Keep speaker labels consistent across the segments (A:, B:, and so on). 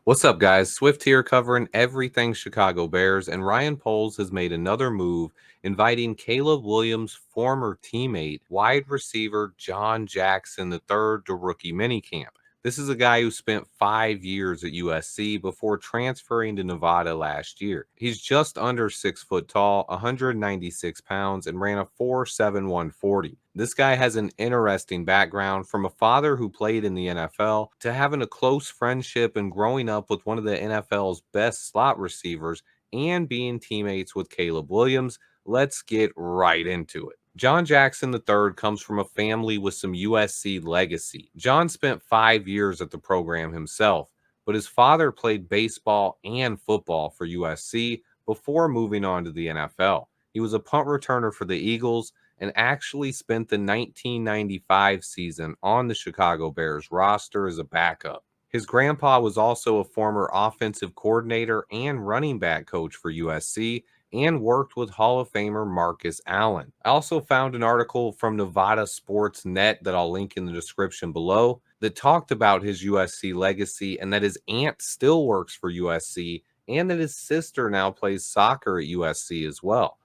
A: What's up, guys? Swift here covering everything Chicago Bears, and Ryan Poles has made another move, inviting Caleb Williams' former teammate, wide receiver John Jackson III, to rookie minicamp. This is a guy who spent 5 years at USC before transferring to Nevada last year. He's just under 6 foot tall, 196 pounds, and ran a 4.71 40. This guy has an interesting background, from a father who played in the NFL to having a close friendship and growing up with one of the NFL's best slot receivers and being teammates with Caleb Williams. Let's get right into it. John Jackson III comes from a family with some USC legacy. John spent 5 years at the program himself, but his father played baseball and football for USC before moving on to the NFL. He was a punt returner for the Eagles and actually spent the 1995 season on the Chicago Bears roster as a backup. His grandpa was also a former offensive coordinator and running back coach for USC and worked with Hall of Famer Marcus Allen. I also found an article from Nevada Sports Net that I'll link in the description below that talked about his USC legacy and that his aunt still works for USC and that his sister now plays soccer at USC as well.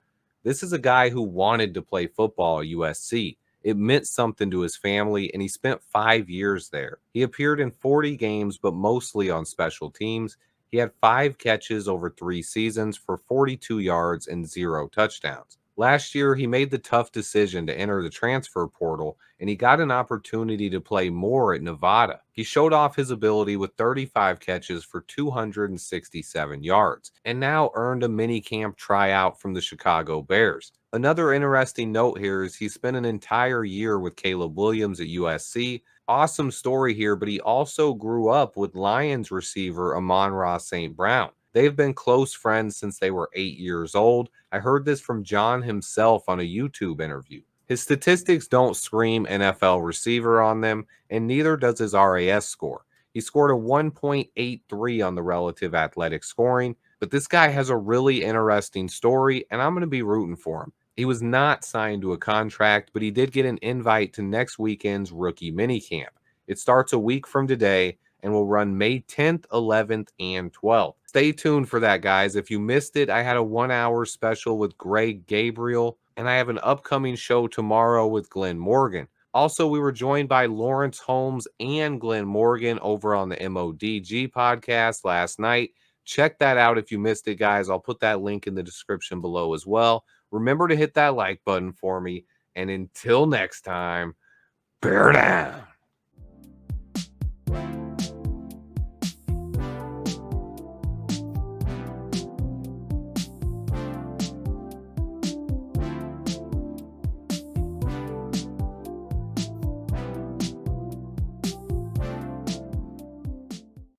A: This is a guy who wanted to play football at USC. It meant something to his family, and he spent 5 years there. He appeared in 40 games, but mostly on special teams. He had 5 catches over 3 seasons for 42 yards and 0 touchdowns. Last year, he made the tough decision to enter the transfer portal, and he got an opportunity to play more at Nevada. He showed off his ability with 35 catches for 267 yards, and now earned a minicamp tryout from the Chicago Bears. Another interesting note here is he spent an entire year with Caleb Williams at USC. Awesome story here, but he also grew up with Lions receiver Amon-Ra St. Brown. They've been close friends since they were 8 years old. I heard this from John himself on a YouTube interview. His statistics don't scream NFL receiver on them, and neither does his RAS score. He scored a 1.83 on the relative athletic scoring, but this guy has a really interesting story, and I'm going to be rooting for him. He was not signed to a contract, but he did get an invite to next weekend's rookie minicamp. It starts a week from today and will run May 10th, 11th, and 12th. Stay tuned for that, guys. If you missed it, I had a 1 hour special with Greg Gabriel, and I have an upcoming show tomorrow with Glenn Morgan. Also, we were joined by Lawrence Holmes and Glenn Morgan over on the MODG podcast last night. Check that out if you missed it, guys. I'll put that link in the description below as well. Remember to hit that like button for me. And until next time, bear down.